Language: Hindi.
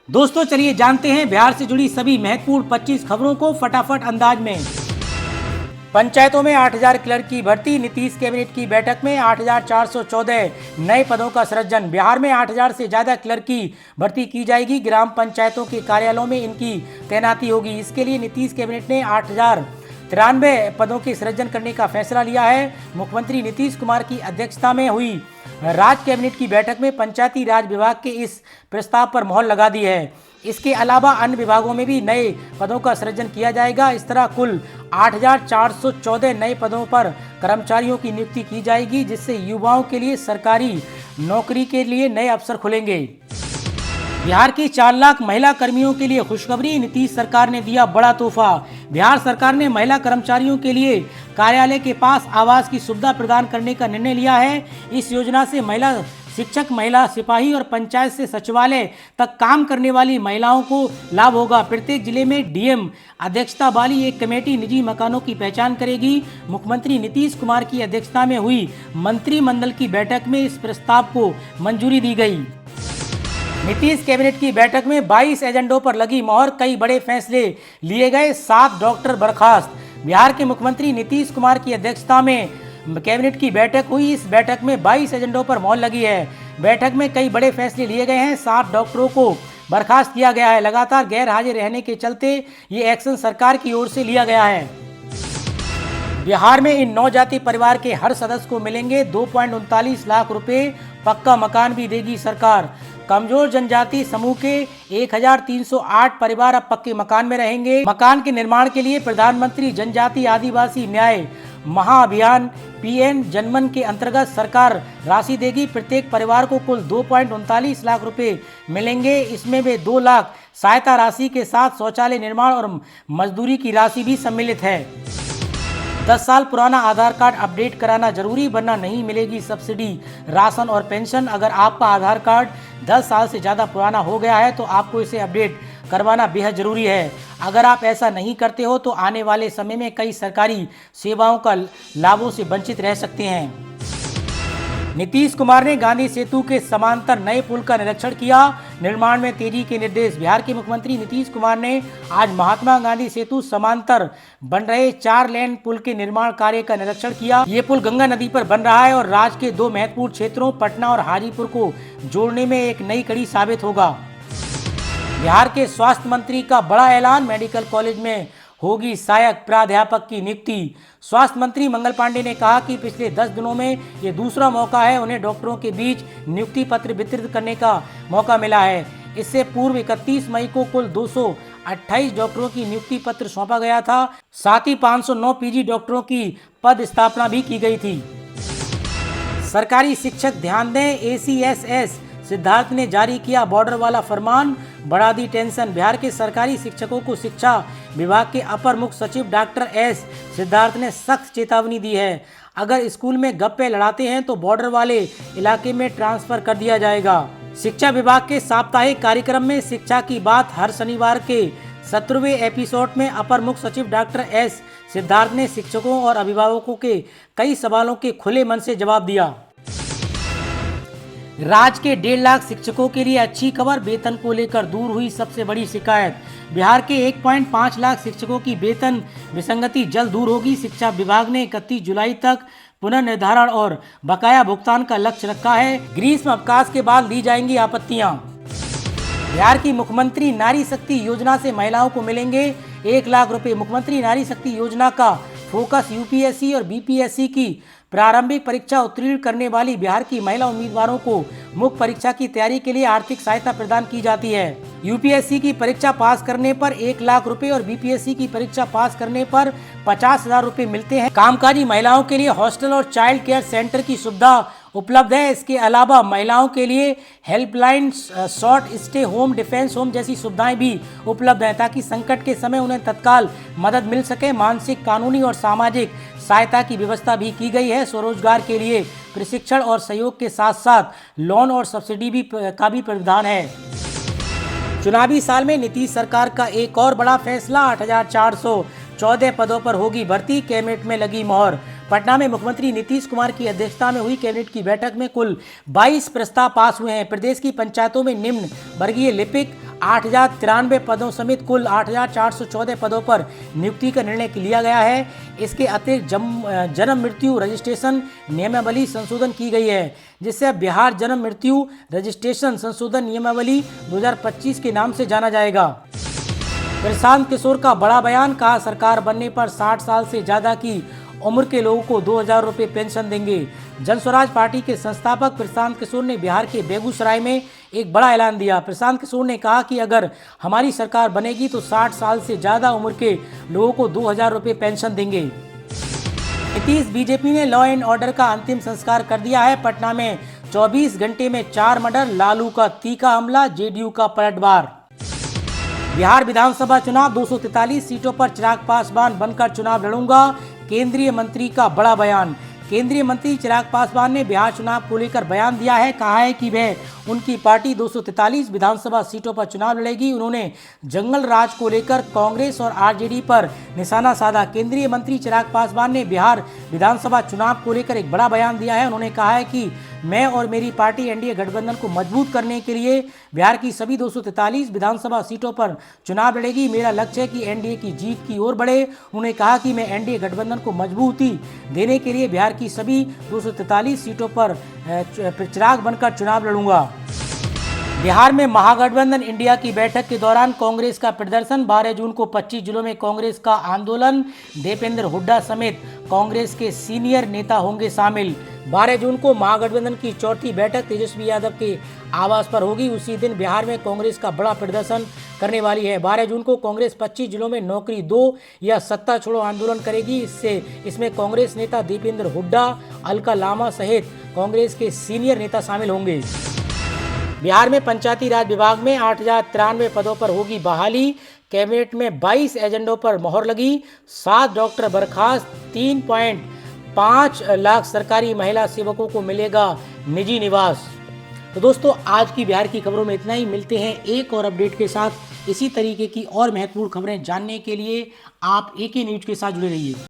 दोस्तों चलिए जानते हैं बिहार से जुड़ी सभी महत्वपूर्ण 25 खबरों को फटाफट अंदाज में। पंचायतों में 8000 क्लर्क की भर्ती, नीतीश कैबिनेट की बैठक में 8414 नए पदों का सृजन। बिहार में 8000 से ज्यादा क्लर्क की भर्ती की जाएगी। ग्राम पंचायतों के कार्यालयों में इनकी तैनाती होगी। इसके लिए नीतीश कैबिनेट ने 8093 पदों के सृजन करने का फैसला लिया है। मुख्यमंत्री नीतीश कुमार की अध्यक्षता में हुई राज्य कैबिनेट की बैठक में पंचायती राज विभाग के इस प्रस्ताव पर मोहर लगा दी है। इसके अलावा अन्य विभागों में भी नए पदों का सृजन किया जाएगा। इस तरह कुल 8414 नए पदों पर कर्मचारियों की नियुक्ति की जाएगी, जिससे युवाओं के लिए सरकारी नौकरी के लिए नए अवसर खुलेंगे। बिहार की 4 लाख महिला कर्मियों के लिए खुशखबरी, नीतीश सरकार ने दिया बड़ा तोहफा। बिहार सरकार ने महिला कर्मचारियों के लिए कार्यालय के पास आवास की सुविधा प्रदान करने का निर्णय लिया है। इस योजना से महिला शिक्षक, महिला सिपाही और पंचायत से सचिवालय तक काम करने वाली महिलाओं को लाभ होगा। प्रत्येक जिले में डीएम अध्यक्षता वाली एक कमेटी निजी मकानों की पहचान करेगी। मुख्यमंत्री नीतीश कुमार की अध्यक्षता में हुई मंत्रिमंडल की बैठक में इस प्रस्ताव को मंजूरी दी गई। नीतीश कैबिनेट की बैठक में 22 एजेंडों पर लगी मोहर, कई बड़े फैसले लिए गए। 7 डॉक्टर बर्खास्त। बिहार के मुख्यमंत्री नीतीश कुमार की अध्यक्षता में कैबिनेट की बैठक हुई। इस बैठक में 22 एजेंडों पर मोहर लगी है। बैठक में कई बड़े फैसले लिए गए हैं। 7 डॉक्टरों को बर्खास्त किया गया है। लगातार गैर हाजिर रहने के चलते ये एक्शन सरकार की ओर से लिया गया है। बिहार में इन 9 जाति परिवार के हर सदस्य को मिलेंगे 2.39 लाख रुपए। पक्का मकान भी देगी सरकार। कमजोर जनजाति समूह के 1308 परिवार अब पक्के मकान में रहेंगे। मकान के निर्माण के लिए प्रधानमंत्री जनजाति आदिवासी न्याय महाअभियान पीएम जनमन के अंतर्गत सरकार राशि देगी। प्रत्येक परिवार को कुल 2.39 लाख रुपए मिलेंगे। इसमें वे 2 लाख सहायता राशि के साथ शौचालय निर्माण और मजदूरी की राशि भी सम्मिलित है। 10 साल पुराना आधार कार्ड अपडेट कराना जरूरी, वरना नहीं मिलेगी सब्सिडी, राशन और पेंशन। अगर आपका आधार कार्ड 10 साल से ज़्यादा पुराना हो गया है तो आपको इसे अपडेट करवाना बेहद ज़रूरी है। अगर आप ऐसा नहीं करते हो तो आने वाले समय में कई सरकारी सेवाओं का लाभों से वंचित रह सकते हैं। नीतीश कुमार ने गांधी सेतु के समांतर नए पुल का निरीक्षण किया। निर्माण में तेजी के निर्देश। बिहार के मुख्यमंत्री नीतीश कुमार ने आज महात्मा गांधी सेतु समांतर बन रहे 4 लेन पुल के निर्माण कार्य का निरीक्षण किया। ये पुल गंगा नदी पर बन रहा है और राज्य के 2 महत्वपूर्ण क्षेत्रों पटना और हाजीपुर को जोड़ने में एक नई कड़ी साबित होगा। बिहार के स्वास्थ्य मंत्री का बड़ा ऐलान, मेडिकल कॉलेज में होगी सहायक प्राध्यापक की नियुक्ति। स्वास्थ्य मंत्री मंगल पांडे ने कहा कि पिछले 10 दिनों में ये दूसरा मौका है उन्हें डॉक्टरों के बीच नियुक्ति पत्र वितरित करने का मौका मिला है। इससे पूर्व 31 मई को कुल 228 डॉक्टरों की नियुक्ति पत्र सौंपा गया था। साथ ही 509 पीजी डॉक्टरों की पद स्थापना भी की गई थी। सरकारी शिक्षक ध्यान दें, ACSS सिद्धार्थ ने जारी किया बॉर्डर वाला फरमान, बढ़ा दी टेंशन। बिहार के सरकारी शिक्षकों को शिक्षा विभाग के अपर मुख्य सचिव डॉक्टर S सिद्धार्थ ने सख्त चेतावनी दी है। अगर स्कूल में गप्पे लड़ाते हैं तो बॉर्डर वाले इलाके में ट्रांसफर कर दिया जाएगा। शिक्षा विभाग के साप्ताहिक कार्यक्रम में शिक्षा की बात हर शनिवार के 17वें एपिसोड में अपर मुख्य सचिव डॉक्टर S सिद्धार्थ ने शिक्षकों और अभिभावकों के कई सवालों के खुले मन से जवाब दिया। राज्य के 1.5 लाख शिक्षकों के लिए अच्छी खबर, वेतन को लेकर दूर हुई सबसे बड़ी शिकायत। बिहार के 1.5 लाख शिक्षकों की वेतन विसंगति जल्द दूर होगी। शिक्षा विभाग ने 31 जुलाई तक पुनर्निर्धारण और बकाया भुगतान का लक्ष्य रखा है। ग्रीष्म अवकाश के बाद ली जाएंगी आपत्तियां। बिहार की मुख्यमंत्री नारी शक्ति योजना से महिलाओं को मिलेंगे 1 लाख रुपए। मुख्यमंत्री नारी शक्ति योजना का फोकस यूपीएससी और बीपीएससी की प्रारंभिक परीक्षा उत्तीर्ण करने वाली बिहार की महिला उम्मीदवारों को मुख्य परीक्षा की तैयारी के लिए आर्थिक सहायता प्रदान की जाती है। यूपीएससी की परीक्षा पास करने पर 1 लाख रुपए और बीपीएससी की परीक्षा पास करने पर 50,000 रुपए मिलते हैं। कामकाजी महिलाओं के लिए हॉस्टल और चाइल्ड केयर सेंटर की सुविधा उपलब्ध है। इसके अलावा महिलाओं के लिए helpline, short stay home, defence home जैसी सुविधाएं भी उपलब्ध हैं, ताकि संकट के समय उन्हें तत्काल मदद मिल सके। मानसिक, कानूनी और सामाजिक सहायता की व्यवस्था भी की गई है। स्वरोजगार के लिए प्रशिक्षण और सहयोग के साथ साथ लोन और सब्सिडी का भी प्रावधान है। चुनावी साल में नीतीश सरकार का एक और बड़ा फैसला, 8414 पदों पर होगी भर्ती, कैबिनेट में लगी मोहर। पटना में मुख्यमंत्री नीतीश कुमार की अध्यक्षता में हुई कैबिनेट की बैठक में कुल 22 प्रस्ताव पास हुए हैं। प्रदेश की पंचायतों में निम्न वर्गीय लिपिक, 8,093 पदों समेत कुल 8,414 पदों पर नियुक्ति का निर्णय लिया गया है। इसके अतिरिक्त जन्म मृत्यु रजिस्ट्रेशन नियमावली संशोधन की गई है, जिससे अब बिहार जन्म मृत्यु रजिस्ट्रेशन संशोधन नियमावली 2025 के नाम से जाना जाएगा। प्रशांत किशोर का बड़ा बयान, कहा सरकार बनने पर 60 साल से ज़्यादा की उम्र के लोगों को 2,000 रुपये पेंशन देंगे। जनस्वराज पार्टी के संस्थापक प्रशांत किशोर ने बिहार के बेगूसराय में एक बड़ा ऐलान दिया। प्रशांत किशोर ने कहा कि अगर हमारी सरकार बनेगी तो 60 साल से ज़्यादा उम्र के लोगों को 2,000 रुपये पेंशन देंगे। नीतीश, बीजेपी ने लॉ एंड ऑर्डर का अंतिम संस्कार कर दिया है। पटना में 24 घंटे में 4 मर्डर, लालू का तीखा हमला, जेडीयू का पलटवार। बिहार विधानसभा चुनाव 243 सीटों पर चिराग पासवान बनकर चुनाव लड़ूंगा, केंद्रीय मंत्री का बड़ा बयान। केंद्रीय मंत्री चिराग पासवान ने बिहार चुनाव को लेकर बयान दिया है। कहा है कि वह उनकी पार्टी 243 विधानसभा सीटों पर चुनाव लड़ेगी। उन्होंने जंगल राज को लेकर कांग्रेस और आरजेडी पर निशाना साधा। केंद्रीय मंत्री चिराग पासवान ने बिहार विधानसभा चुनाव को लेकर एक बड़ा बयान दिया है। उन्होंने कहा है कि मैं और मेरी पार्टी एनडीए गठबंधन को मजबूत करने के लिए बिहार की सभी 243 विधानसभा सीटों पर चुनाव लड़ेगी। मेरा लक्ष्य है कि एनडीए की जीत की ओर बढ़े। उन्होंने कहा कि मैं एनडीए गठबंधन को मजबूती देने के लिए बिहार की सभी 243 सीटों पर चिराग बनकर चुनाव लड़ूंगा। बिहार में महागठबंधन इंडिया की बैठक के दौरान कांग्रेस का प्रदर्शन, 12 जून को 25 जिलों में कांग्रेस का आंदोलन, दीपेंद्र हुड्डा समेत कांग्रेस के सीनियर नेता होंगे शामिल। 12 जून को महागठबंधन की चौथी बैठक तेजस्वी यादव के आवास पर होगी। उसी दिन बिहार में कांग्रेस का बड़ा प्रदर्शन करने वाली है। 12 जून को कांग्रेस 25 जिलों में नौकरी दो या सत्ता छोड़ो आंदोलन करेगी। इसमें कांग्रेस नेता दीपेंद्र हुड्डा, अलका लामा सहित कांग्रेस के सीनियर नेता शामिल होंगे। बिहार में पंचायती राज विभाग में 8,093 पदों पर होगी बहाली। कैबिनेट में 22 एजेंडों पर मोहर लगी। 7 डॉक्टर बर्खास्त, 3.5 लाख सरकारी महिला सेवकों को मिलेगा निजी निवास। तो दोस्तों, आज की बिहार की खबरों में इतना ही। मिलते हैं एक और अपडेट के साथ। इसी तरीके की और महत्वपूर्ण खबरें जानने के लिए आप AK न्यूज के साथ जुड़े रहिए।